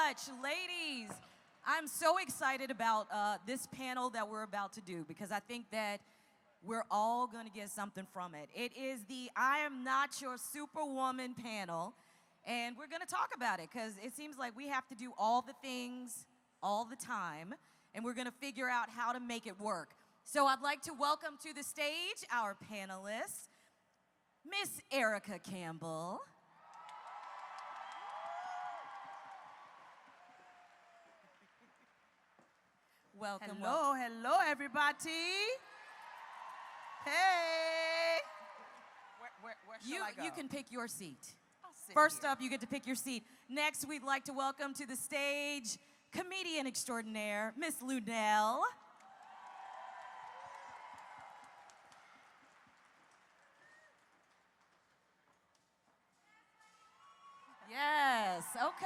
much. Ladies, I'm so excited about this panel that we're about to do because I think that we're all going to get something from it. It is the I Am Not Your Superwoman panel, and we're going to talk about it because it seems like we have to do all the things all the time, and we're going to figure out how to make it work. So I'd like to welcome to the stage our panelists, Miss Erica Campbell. Welcome. Hello, hello, everybody. Hey. Where shall I go? You can pick your seat. I'll sit First here. up, you get to pick your seat. Next, we'd like to welcome to the stage comedian extraordinaire, Miss Luenell. Yes, okay.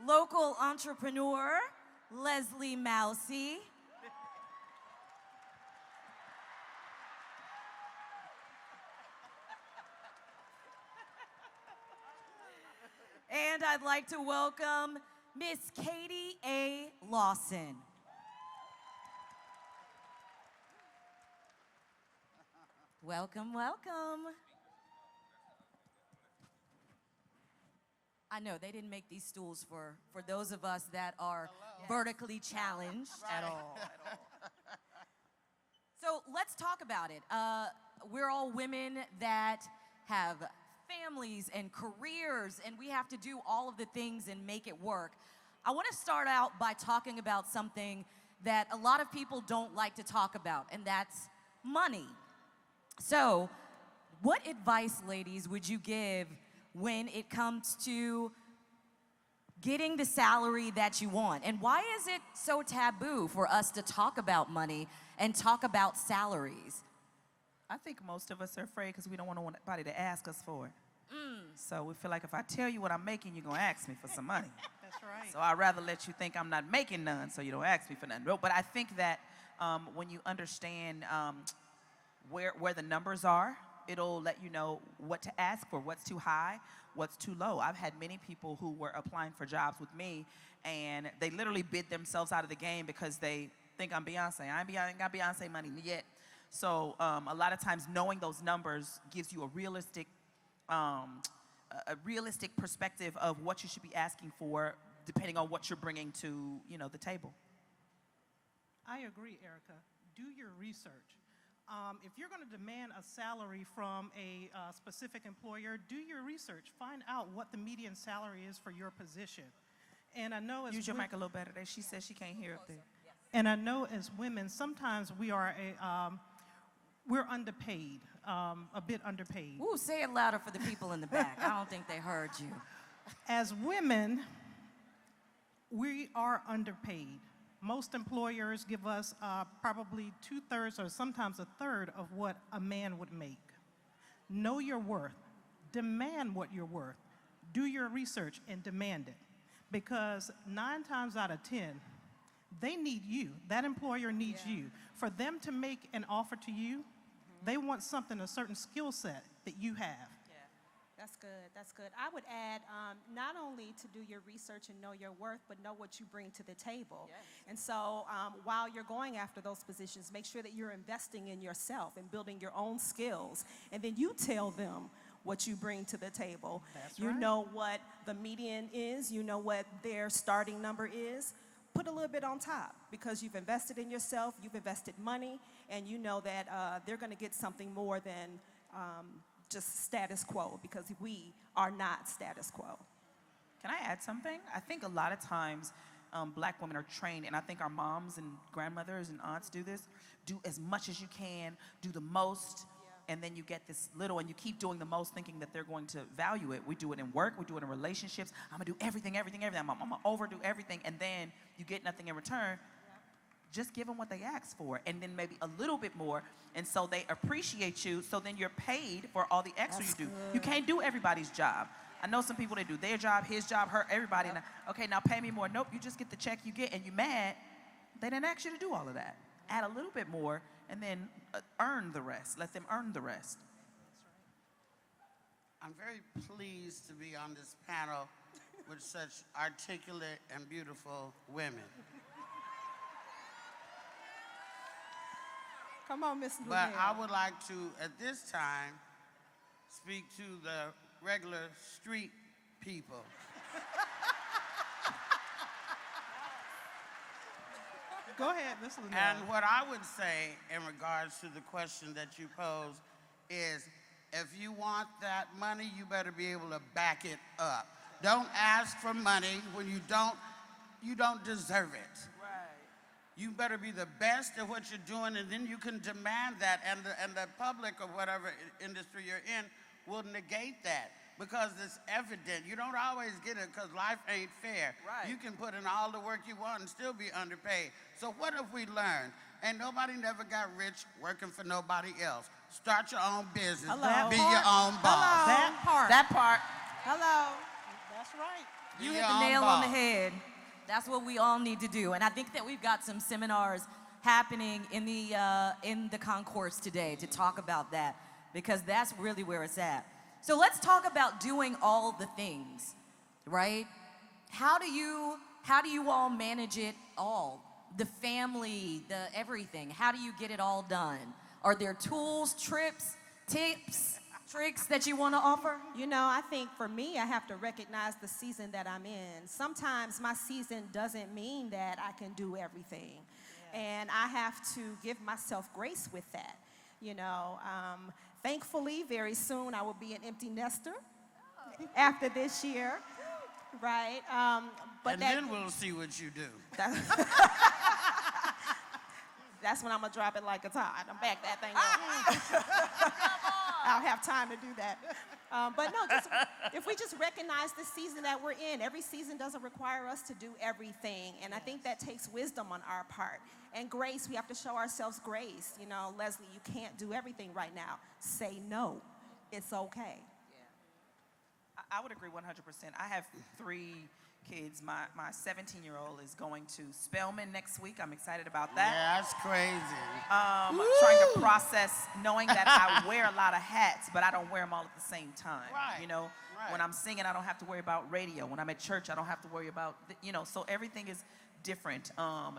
Local entrepreneur, Lesleigh Mausi. And I'd like to welcome Miss Katie A. Lawson. Welcome, welcome. I know they didn't make these stools for those of us that are vertically challenged. At all. So let's talk about it. We're all women that have families and careers, and we have to do all of the things and make it work. I want to start out by talking about something that a lot of people don't like to talk about, and that's money. So, what advice, ladies, would you give when it comes to getting the salary that you want? And why is it so taboo for us to talk about money and talk about salaries? I think most of us are afraid because we don't want anybody to ask us for it. So we feel like if I tell you what I'm making, you're going to ask me for some money. That's right. So I'd rather let you think I'm not making none so you don't ask me for none. But I think that when you understand where the numbers are, it'll let you know what to ask for, what's too high, what's too low. I've had many people who were applying for jobs with me, and they literally bid themselves out of the game because they think I'm Beyonce. I ain't got Beyonce money yet. So a lot of times knowing those numbers gives you a realistic perspective of what you should be asking for depending on what you're bringing to, the table. I agree, Erica. Do your research. If you're going to demand a salary from a specific employer, do your research. Find out what the median salary is for your position. And I know as Use your mic a little better. She says she can't hear up there. And I know as women, sometimes we're underpaid, a bit underpaid. Ooh, say it louder for the people in the back. I don't think they heard you. As women, we are underpaid. Most employers give us probably 2/3 or sometimes 1/3 of what a man would make. Know your worth. Demand what you're worth. Do your research and demand it. Because 9 times out of 10, they need you. That employer needs you. For them to make an offer to you, they want something, a certain skill set that you have. That's good, that's good. I would add not only to do your research and know your worth, but know what you bring to the table. Yes. And so while you're going after those positions, make sure that you're investing in yourself and building your own skills. And then you tell them what you bring to the table. That's you right. know what the median is, you know what their starting number is. Put a little bit on top because you've invested in yourself, you've invested money, and you know that they're going to get something more than just status quo, because we are not status quo. Can I add something? I think a lot of times black women are trained, and I think our moms and grandmothers and aunts do this, do as much as you can, do the most, and then you get this little, and you keep doing the most thinking that they're going to value it. We do it in work, we do it in relationships. I'm gonna do everything. I'm gonna overdo everything, and then you get nothing in return. Just give them what they ask for, and then maybe a little bit more, and so they appreciate you, so then you're paid for all the extra you do. Good. You can't do everybody's job. I know some people, they do their job, his job, her, everybody. Now, okay, now pay me more. Nope, you just get the check you get, and you're mad. They didn't ask you to do all of that. Add a little bit more, and then earn the rest. Let them earn the rest. I'm very pleased to be on this panel with such articulate and beautiful women. Come on, Miss Luenell. But I would like to, at this time, speak to the regular street people. Go ahead, Ms. Luenell. And what I would say in regards to the question that you posed is, if you want that money, you better be able to back it up. Don't ask for money when you don't deserve it. Right. You better be the best at what you're doing, and then you can demand that, and the public or whatever industry you're in will negate that, because it's evident. You don't always get it because life ain't fair. Right. You can put in all the work you want and still be underpaid. So what have we learned? And nobody never got rich working for nobody else. Start your own business. Hello. Be your own boss. That part. Hello. That's right. You Be hit your the own nail on the boss. head. That's what we all need to do. And I think that we've got some seminars happening in the concourse today to talk about that, because that's really where it's at. So let's talk about doing all the things, right? How do you all manage it all? The family, the everything. How do you get it all done? Are there tools, trips, tips, tricks that you want to offer? You know, I think for me, I have to recognize the season that I'm in. Sometimes my season doesn't mean that I can do everything. And I have to give myself grace with that. You know, thankfully, very soon I will be an empty nester after this year, right? And then we'll see what you do. That's when I'm gonna drop it like a tide. I'm back that thing up. I'll have time to do that. But no, if we just recognize the season that we're in, every season doesn't require us to do everything. And I think that takes wisdom on our part. And grace, we have to show ourselves grace. You know, Lesleigh, you can't do everything right now. Say no. It's okay. I would agree 100%. I have 3 kids. My 17-year-old is going to Spelman next week. I'm excited about that. Yeah, that's crazy. Trying to process knowing that I wear a lot of hats, but I don't wear them all at the same time. Right, You know, right. when I'm singing, I don't have to worry about radio. When I'm at church, I don't have to worry about, you know, so everything is different.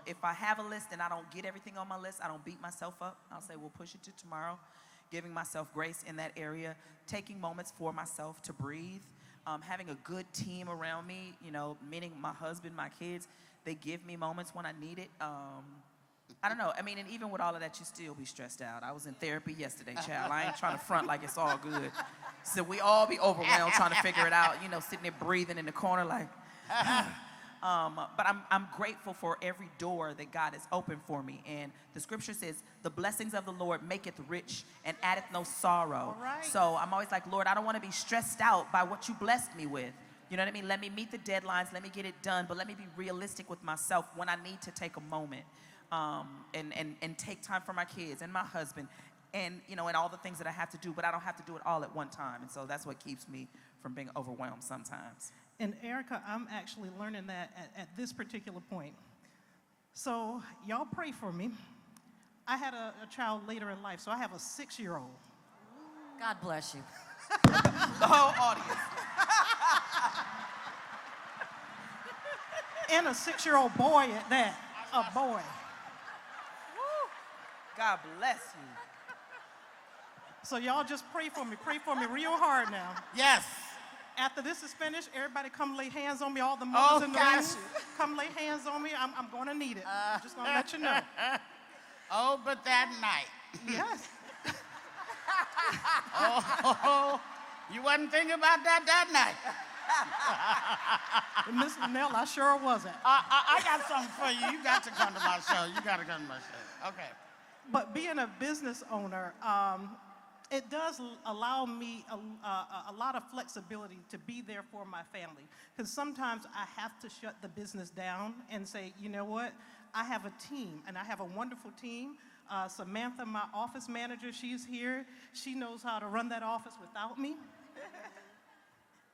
If I have a list and I don't get everything on my list, I don't beat myself up. I'll say, we'll push it to tomorrow, giving myself grace in that area, taking moments for myself to breathe. Having a good team around me, you know, meaning my husband, my kids, they give me moments when I need it. I don't know. I mean, and even with all of that, you still be stressed out. I was in therapy yesterday, child. I ain't trying to front like it's all good. So we all be overwhelmed trying to figure it out, you know, sitting there breathing in the corner like, but I'm grateful for every door that God has opened for me. And the scripture says, the blessings of the Lord maketh rich and addeth no sorrow. All right. So I'm always like, Lord, I don't want to be stressed out by what you blessed me with. You know what I mean? Let me meet the deadlines. Let me get it done. But let me be realistic with myself when I need to take a moment and take time for my kids and my husband and, you know, and all the things that I have to do. But I don't have to do it all at one time. And so that's what keeps me from being overwhelmed sometimes. And Erica, I'm actually learning that at this particular point. So y'all pray for me. I had a child later in life, so I have a 6-year-old. God bless you. The whole audience. And a 6-year-old boy at that, a boy. God bless you. So y'all just pray for me real hard now. Yes. After this is finished, everybody come lay hands on me, all the Oh, mothers in the got room. you. Come lay hands on me, I'm gonna need it. I'm just gonna let you know. Oh, but that night. Yes. Oh, you wasn't thinking about that night. Miss Luenell, I sure wasn't. I got something for you. You got to come to my show. You got to come to my show. Okay. But being a business owner, it does allow me a lot of flexibility to be there for my family. Because sometimes I have to shut the business down and say, you know what, I have a team, and I have a wonderful team. Samantha, my office manager, she's here. She knows how to run that office without me.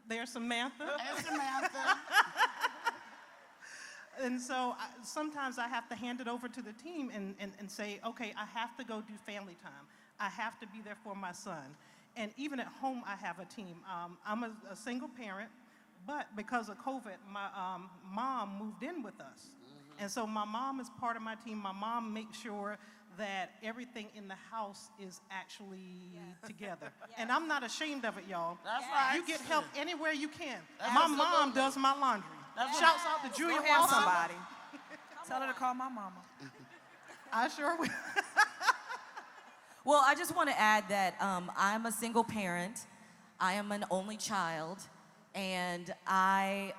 There's Samantha. There's Samantha. And so sometimes I have to hand it over to the team and say, okay, I have to go do family time. I have to be there for my son. And even at home, I have a team. I'm a single parent, but because of COVID, my mom moved in with us. And so my mom is part of my team. My mom makes sure that everything in the house is actually together. And I'm not ashamed of it, y'all. That's right. You get help anywhere you can. Absolutely. My mom does my laundry. Shouts out to Julia Go have Walker. somebody. Tell her to call my mama. I sure will. Well, I just want to add that I'm a single parent. I am an only child, and I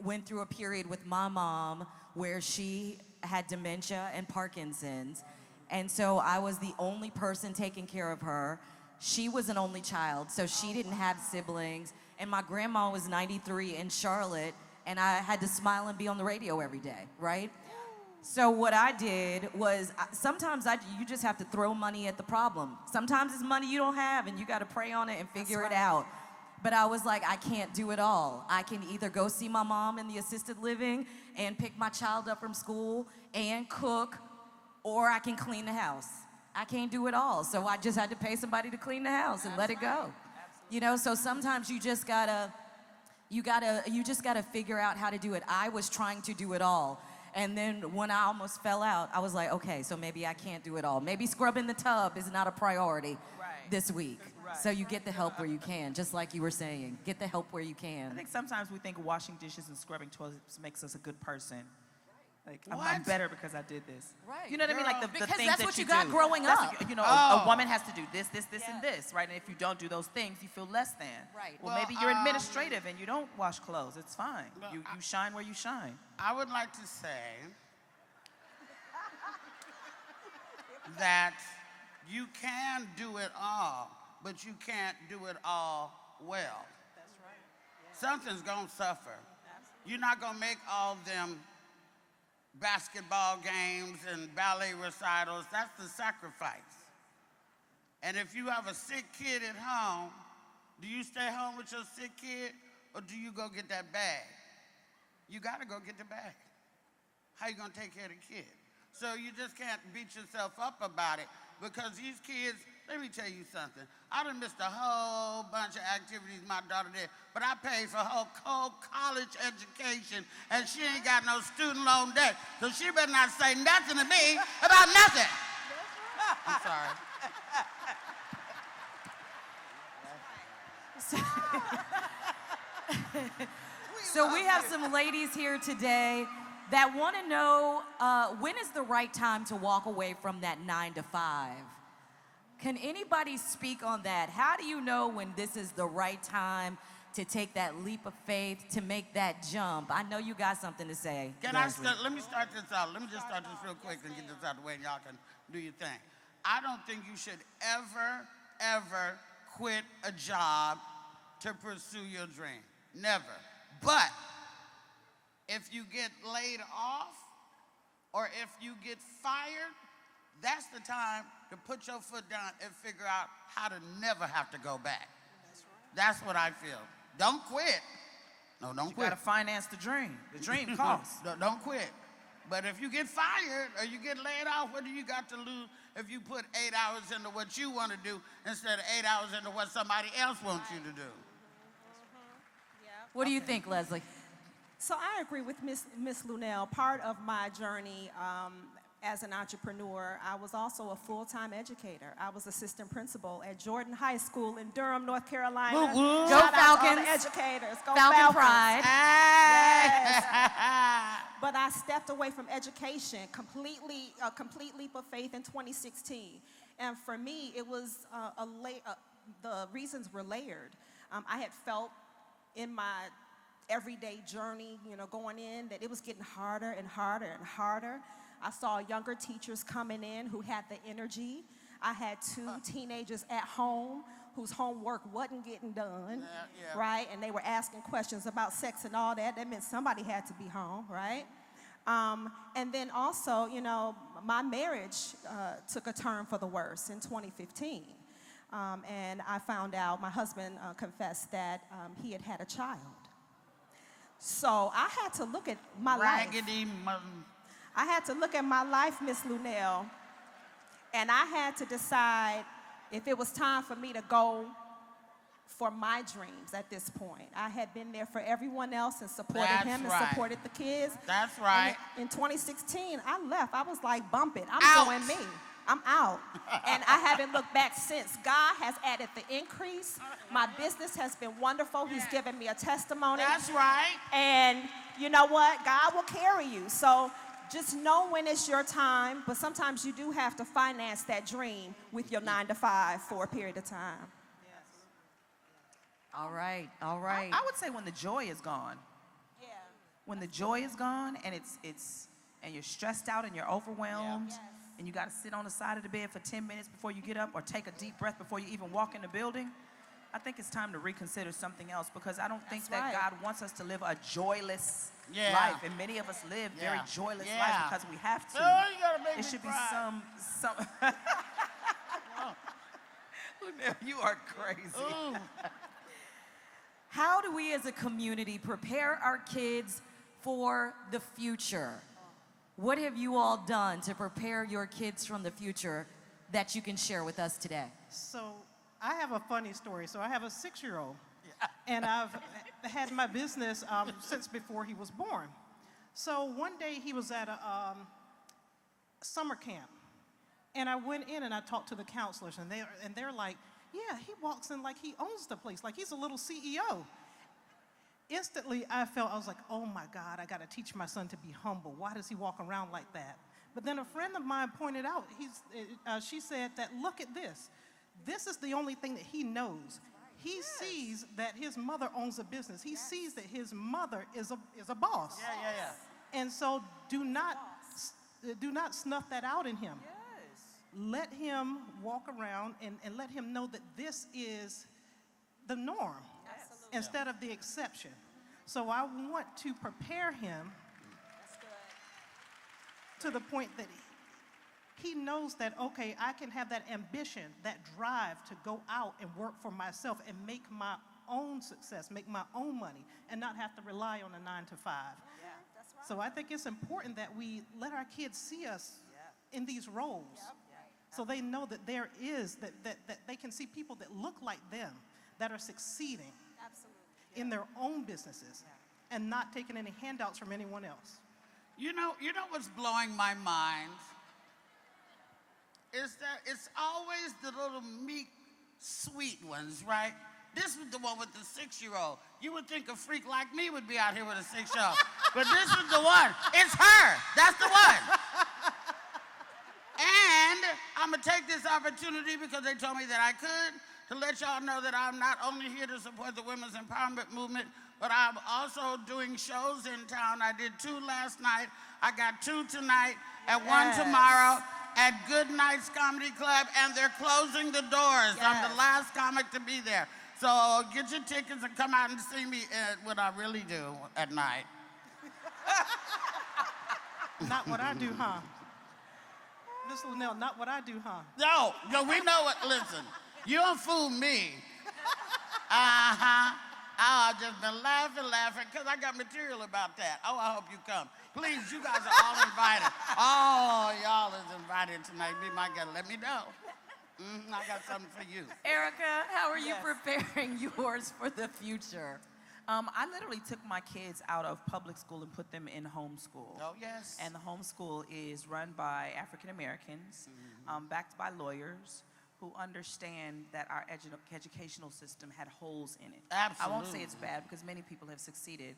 went through a period with my mom where she had dementia and Parkinson's, and so I was the only person taking care of her. She was an only child, so she didn't have siblings, and my grandma was 93 in Charlotte, and I had to smile and be on the radio every day, right? So what I did was, sometimes you just have to throw money at the problem. Sometimes it's money you don't have and you gotta pray on it and figure it out. But I was like, I can't do it all. I can either go see my mom in the assisted living and pick my child up from school and cook, or I can clean the house. I can't do it all. So I just had to pay somebody to clean the house and let it go. You know, so sometimes you just gotta figure out how to do it. I was trying to do it all. And then when I almost fell out, I was like, okay, so maybe I can't do it all. Maybe scrubbing the tub is not a priority this week. So you get the help where you can, just like you were saying. Get the help where you I can. think sometimes we think washing dishes and scrubbing toilets makes us a good person. Like, I'm What? better because I did this. Right. You know what I mean? Like the Because things that's that what you do. got growing That's- up. You know, Oh. a woman has to do this, and this, right? And if you don't do those things, you feel less than. Right. Well, Well, maybe you're administrative and you don't wash clothes. It's fine. Well, You shine where you shine. I would like to say that you can do it all, but you can't do it all well. That's right. Something's gonna suffer. You're not gonna make all them basketball games and ballet recitals. That's the sacrifice. And if you have a sick kid at home, do you stay home with your sick kid or do you go get that bag? You gotta go get the bag. How you gonna take care of the kid? So you just can't beat yourself up about it because these kids, let me tell you something. I done missed a whole bunch of activities my daughter did, but I paid for her whole college education and she ain't got no student loan debt. So she better not say nothing to me about nothing. I'm sorry. So we have some ladies here today that want to know when is the right time to walk away from that 9 to 5? Can anybody speak on that? How do you know when this is the right time to take that leap of faith, to make that jump? I know you got something to say. Can I start, let me start this out. Let me just start this real quick and get this out of the way and y'all can do your thing. I don't think you should ever quit a job to pursue your dream. Never. But if you get laid off or if you get fired, that's the time to put your foot down and figure out how to never have to go back. That's what I feel. Don't quit. No, don't You quit. gotta finance the dream. The dream costs. Don't quit. But if you get fired or you get laid off, what do you got to lose if you put 8 hours into what you want to do instead of 8 hours into what somebody else wants you to do? What do you think, Leslie? So I agree with Miss Luenell. Part of my journey as an entrepreneur, I was also a full-time educator. I was assistant principal at Jordan High School in Durham, North Carolina. Woo, woo. Go Shout out to all the Falcons. educators. Go Falcon Falcons. Pride. Yes. But I stepped away from education, a complete leap of faith in 2016. And for me, it was the reasons were layered. I had felt in my everyday journey, going in, that it was getting harder and harder and harder. I saw younger teachers coming in who had the energy. I had 2 teenagers at home whose homework wasn't getting done, right? And they were asking questions about sex and all that. That meant somebody had to be home, right? And then also, my marriage took a turn for the worse in 2015. And I found out, my husband confessed that he had had a child. So I had to look at my life. I had to look at my life, Miss Luenell, and I had to decide if it was time for me to go for my dreams at this point. I had been there for everyone else and supported That's him and right. supported the kids. That's And right. in 2016, I left. I was like, bump it. I'm Out. doing me. I'm out. And I haven't looked back since. God has added the increase. My business has been wonderful. He's given me a testimony. That's right. And you know what? God will carry you. So just know when it's your time, but sometimes you do have to finance that dream with your 9 to 5 for a period of time. All right, all right. I would say when the joy is gone. Yeah. When the joy is gone and and you're stressed out and you're overwhelmed, Yes. and you got to sit on the side of the bed for 10 minutes before you get up or take a deep breath before you even walk in the building, I think it's time to reconsider something else, because I don't think That's that right. God wants us to live a joyless Yeah. life, and many of us live very Yeah. joyless Yeah. lives because we have to. Oh, you gotta make It me should be cry. some. Luenell, you are crazy. Ooh. How do we as a community prepare our kids for the future? What have you all done to prepare your kids from the future that you can share with us today? So I have a funny story. So I have a 6-year-old, and I've had my business since before he was born. So one day he was at a summer camp, and I went in and I talked to the counselors, and they're like, yeah, he walks in like he owns the place, like he's a little CEO. Instantly, I was like, oh my God, I got to teach my son to be humble. Why does he walk around like that? But then a friend of mine pointed out, she said that, look at this. This is the only thing that he knows. He sees that his mother owns a business. He sees that his mother is a boss. Yeah. And so do not snuff that out in him. Let him walk around and let him know that this is the norm instead of the exception. So I want to prepare him to the point that he knows that, okay, I can have that ambition, that drive to go out and work for myself and make my own success, make my own money, and not have to rely on a 9 to 5. Yeah, that's right. So I think it's important that we let our kids see us in these roles. So they know that there is, that they can see people that look like them, that are succeeding in their own businesses and not taking any handouts from anyone else. You know what's blowing my mind is that it's always the little meek, sweet ones, right? This was the one with the 6-year-old. You would think a freak like me would be out here with a 6-year-old, but this is the one. It's her. That's the one. And I'm gonna take this opportunity, because they told me that I could, to let y'all know that I'm not only here to support the women's empowerment movement, but I'm also doing shows in town. I did 2 last night. I got 2 tonight and 1 tomorrow at Good Nights Comedy Club, and they're closing the doors. I'm the last comic to be there. So get your tickets and come out and see me what I really do at night. Not what I do, huh? Miss Luenell, not what I do, huh? No, we know what, listen, you don't fool me. I've just been laughing, because I got material about that. Oh, I hope you come. Please, you guys are all invited. All y'all is invited tonight. Be my guest. Let me know. I got something for you. Erica, how are you preparing yours for the future? I literally took my kids out of public school and put them in homeschool. Oh, yes. And the homeschool is run by African Americans, backed by lawyers who understand that our educational system had holes in it. Absolutely. I won't say it's bad, because many people have succeeded,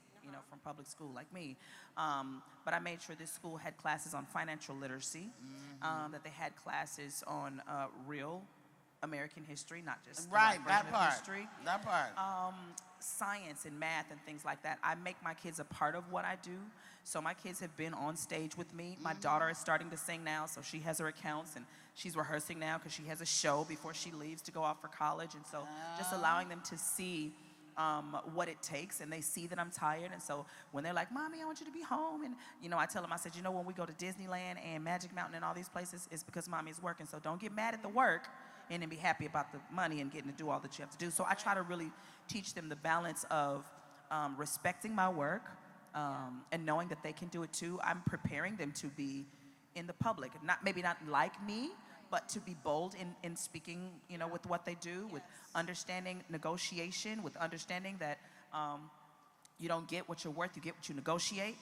from public school like me. But I made sure this school had classes on financial literacy, that they had classes on real American history, not just the Right, white that version of part. history. That part. Science and math and things like that. I make my kids a part of what I do. So my kids have been on stage with me. My daughter is starting to sing now, so she has her accounts, and she's rehearsing now because she has a show before she leaves to go off for college. And so just allowing them to see what it takes, and they see that I'm tired. And so when they're like, Mommy, I want you to be home, and I tell them, I said, when we go to Disneyland and Magic Mountain and all these places, it's because Mommy's working. So don't get mad at the work and then be happy about the money and getting to do all that you have to do. So I try to really teach them the balance of respecting my work and knowing that they can do it too. I'm preparing them to be in the public. Maybe not like me, but to be bold in speaking, you know, with what they do, with understanding negotiation, with understanding that you don't get what you're worth, you get what you negotiate.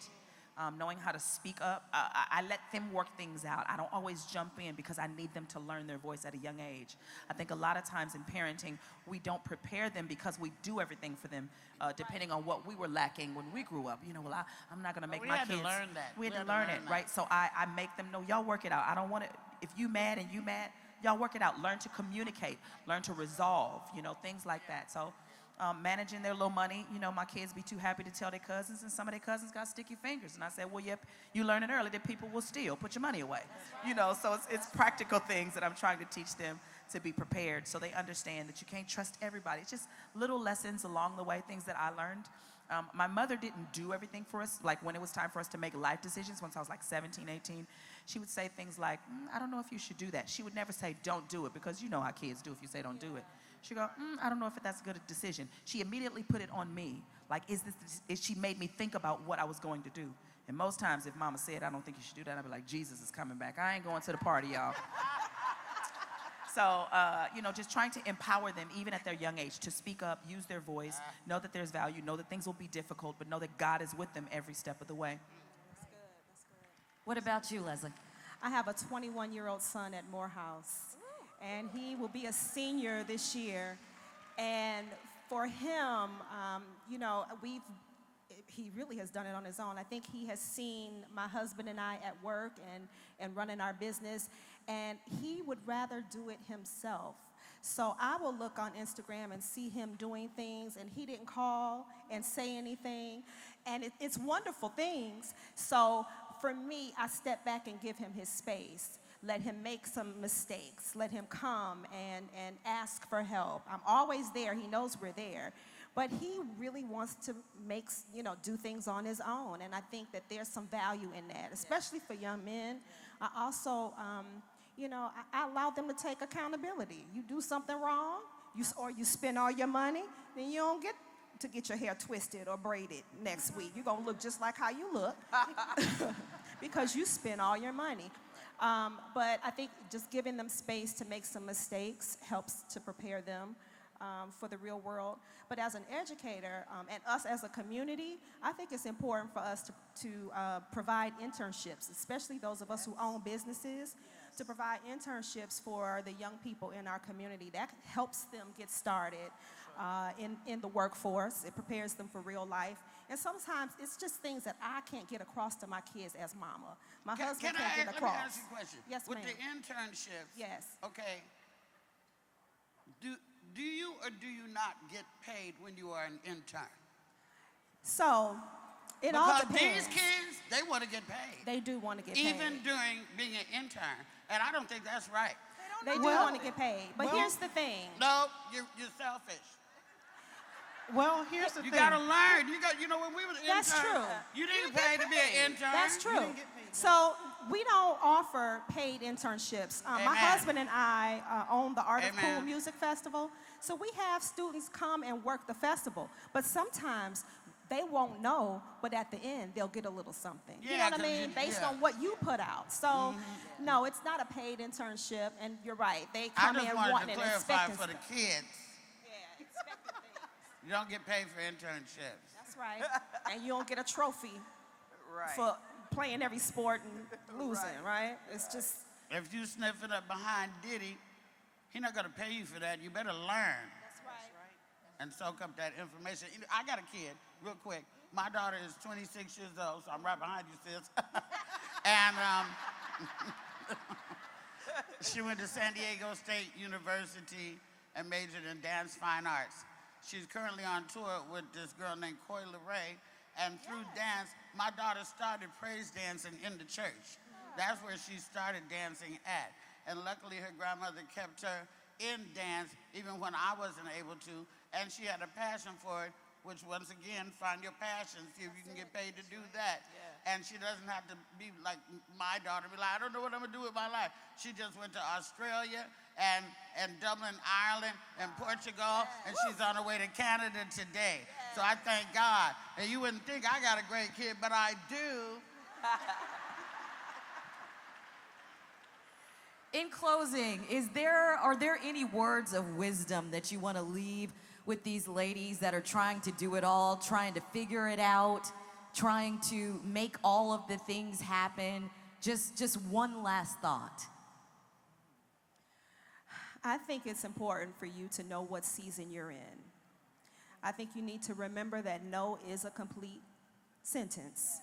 Knowing how to speak up. I let them work things out. I don't always jump in because I need them to learn their voice at a young age. I think a lot of times in parenting, we don't prepare them because we do everything for them, depending on what we were lacking when we grew up. You know, well, I'm not going to make my kids. We had to learn that. We had to learn it, right? So I make them know, y'all work it out. I don't want to, if you mad and you mad, y'all work it out. Learn to communicate, learn to resolve, you know, things like that. So managing their little money, you know, my kids be too happy to tell their cousins, and some of their cousins got sticky fingers. And I said, well, yep, you learn it early that people will steal. Put your money away. You know, so it's practical things that I'm trying to teach them to be prepared so they understand that you can't trust everybody. It's just little lessons along the way, things that I learned. My mother didn't do everything for us. Like when it was time for us to make life decisions, once I was like 17, 18, she would say things like, I don't know if you should do that. She would never say, don't do it, because you know how kids do if you say don't do it. She'd go, I don't know if that's a good decision. She immediately put it on me. Like, she made me think about what I was going to do. And most times if mama said, I don't think you should do that, I'd be like, Jesus is coming back. I ain't going to the party, y'all. So, you know, just trying to empower them, even at their young age, to speak up, use their voice, know that there's value, know that things will be difficult, but know that God is with them every step of the way. That's good. That's good. What about you, Lesleigh? I have a 21-year-old son at Morehouse, and he will be a senior this year. And for him, you know, he really has done it on his own. I think he has seen my husband and I at work and running our business, and he would rather do it himself. So I will look on Instagram and see him doing things, and he didn't call and say anything, and it's wonderful things. So for me, I step back and give him his space. Let him make some mistakes. Let him come and ask for help. I'm always there. He knows we're there. But he really wants to do things on his own. And I think that there's some value in that, especially for young men. I also, I allow them to take accountability. You do something wrong, or you spend all your money, then you don't get to get your hair twisted or braided next week. You're going to look just like how you look because you spent all your money. But I think just giving them space to make some mistakes helps to prepare them for the real world. But as an educator and us as a community, I think it's important for us to provide internships, especially those of us who own businesses, to provide internships for the young people in our community. That helps them get started in the workforce. It prepares them for real life. And sometimes it's just things that I can't get across to my kids as mama. My husband can't get across. Let me ask you a question. Yes, With ma'am. the internships, Yes. okay, do you or do you not get paid when you are an intern? So, it all Because depends. these kids, they want to get paid. They do want to get paid. Even during being an intern. And I don't think that's right. They do want to get paid. But here's the thing. No, you're selfish. Well, here's the You thing. got to learn. When we were interns, That's true. you didn't pay to be an intern. That's true. didn't get paid. So we don't offer paid internships. My Amen. husband and I own the Art of Cool Amen. Music Festival. So we have students come and work the festival. But sometimes they won't know, but at the end, they'll get a little something. You know Yeah, what I 'cause mean? Based on what you put out. So, no, it's not a paid internship. And you're right. They I come just in wanted wanting to and clarify expecting for the stuff. kids. Yeah, expecting things. You don't get paid for internships. That's right. And you don't get a trophy Right. for playing every sport and losing, right? It's just, If you sniffing up behind Diddy, he's not going to pay you for that. You better learn that's right. and soak up that information. I got a kid, real quick. My daughter is 26 years old, so I'm right behind you, sis. And she went to San Diego State University and majored in dance fine arts. She's currently on tour with this girl named Coy LeRae, and through dance, my daughter started praise dancing in the church. That's where she started dancing at. And luckily, her grandmother kept her in dance even when I wasn't able to, and she had a passion for it, which once again, find your passion, see if you can get paid to do that. And she doesn't have to be like my daughter, be like, I don't know what I'm gonna do with my life. She just went to Australia and Dublin, Ireland, and Portugal, and she's on her way to Canada today. So I thank God. And you wouldn't think I got a great kid, but I do. In closing, are there any words of wisdom that you want to leave with these ladies that are trying to do it all, trying to figure it out, trying to make all of the things happen? Just one last thought. I think it's important for you to know what season you're in. I think you need to remember that no is a complete sentence.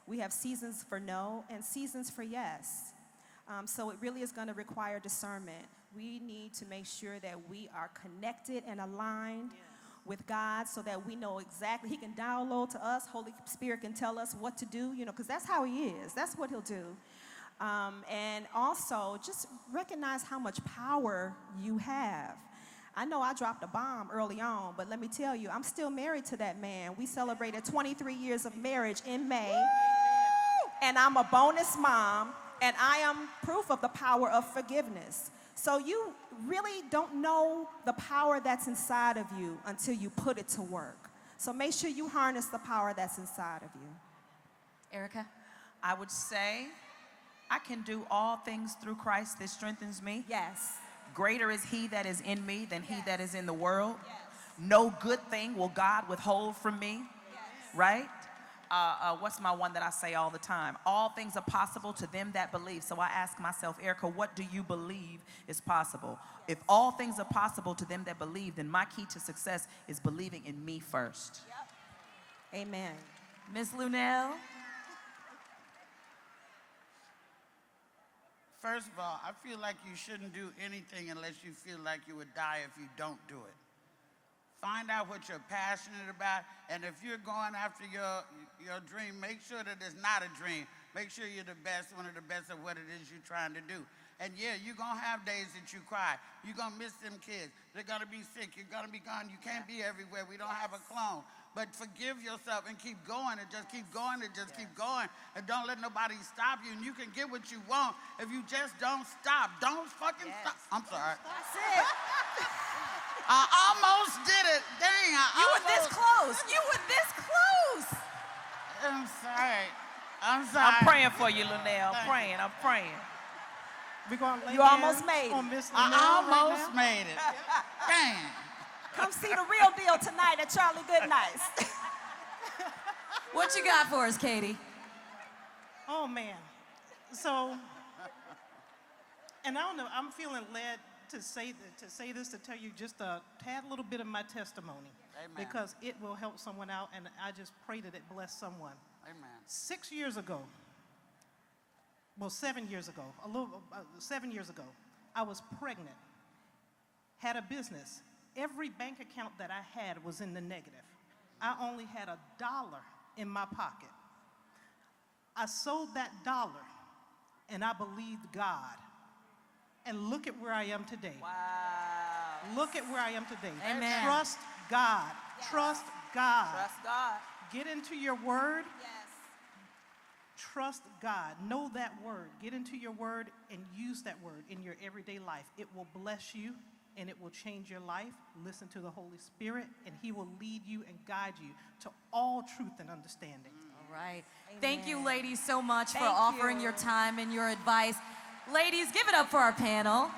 We have seasons for no and seasons for yes. So it really is going to require discernment. We need to make sure that we are connected and aligned with God so that we know exactly. He can download to us. Holy Spirit can tell us what to do, because that's how he is. That's what he'll do. And also, just recognize how much power you have. I know I dropped a bomb early on, but let me tell you, I'm still married to that man. We celebrated 23 years of marriage in May, and I'm a bonus mom, and I am proof of the power of forgiveness. So you really don't know the power that's inside of you until you put it to work. So make sure you harness the power that's inside of you. Erica? I would say, I can do all things through Christ that strengthens me. Yes. Greater is he that is in me than he that is in the world. Yes. No good thing will God withhold from me. Yes. Right? What's my one that I say all the time? All things are possible to them that believe. So I ask myself, Erica, what do you believe is possible? If all things are possible to them that believe, then my key to success is believing in me first. Yep. Amen. Miss Luenell? First of all, I feel like you shouldn't do anything unless you feel like you would die if you don't do it. Find out what you're passionate about, and if you're going after your dream, make sure that it's not a dream. Make sure you're the best, one of the best of what it is you're trying to do. And yeah, you're going to have days that you cry. You're going to miss them kids. They're going to be sick. You're going to be gone. You can't be everywhere. We don't have a clone. But forgive yourself and keep going and just keep going and just keep going. And don't let nobody stop you. And you can get what you want if you just don't stop. Don't fucking stop. I'm sorry. That's it. I almost did it. Dang, You were this close. You were this close. I'm sorry. I'm sorry. I'm praying for you, Luenell. I'm praying. We're going to lay You almost hands made on it. Miss I Luenell right almost now. made it. Dang. Come see the real deal tonight at Charlie Goodnight's. What you got for us, Katie? Oh, man. So, and I don't know, I'm feeling led to say this, to tell you just a tad little bit of my testimony. Amen. Because it will help someone out, and I just pray that it bless someone. Amen. 6 years ago, well, 7 years ago, 7 years ago, I was pregnant, had a business. Every bank account that I had was in the negative. I only had $1 in my pocket. I sold that $1, and I believed God. And look at where I am today. Wow. Look at where I am today. Amen. Trust God. Yes. Trust God. Trust God. Get into your word. Yes. Trust God. Know that word. Get into your word and use that word in your everyday life. It will bless you and it will change your life. Listen to the Holy Spirit and he will lead you and guide you to all truth and understanding. All right. Thank you, ladies, so much for Thank offering you. your time and your advice. Ladies, give it up for our panel.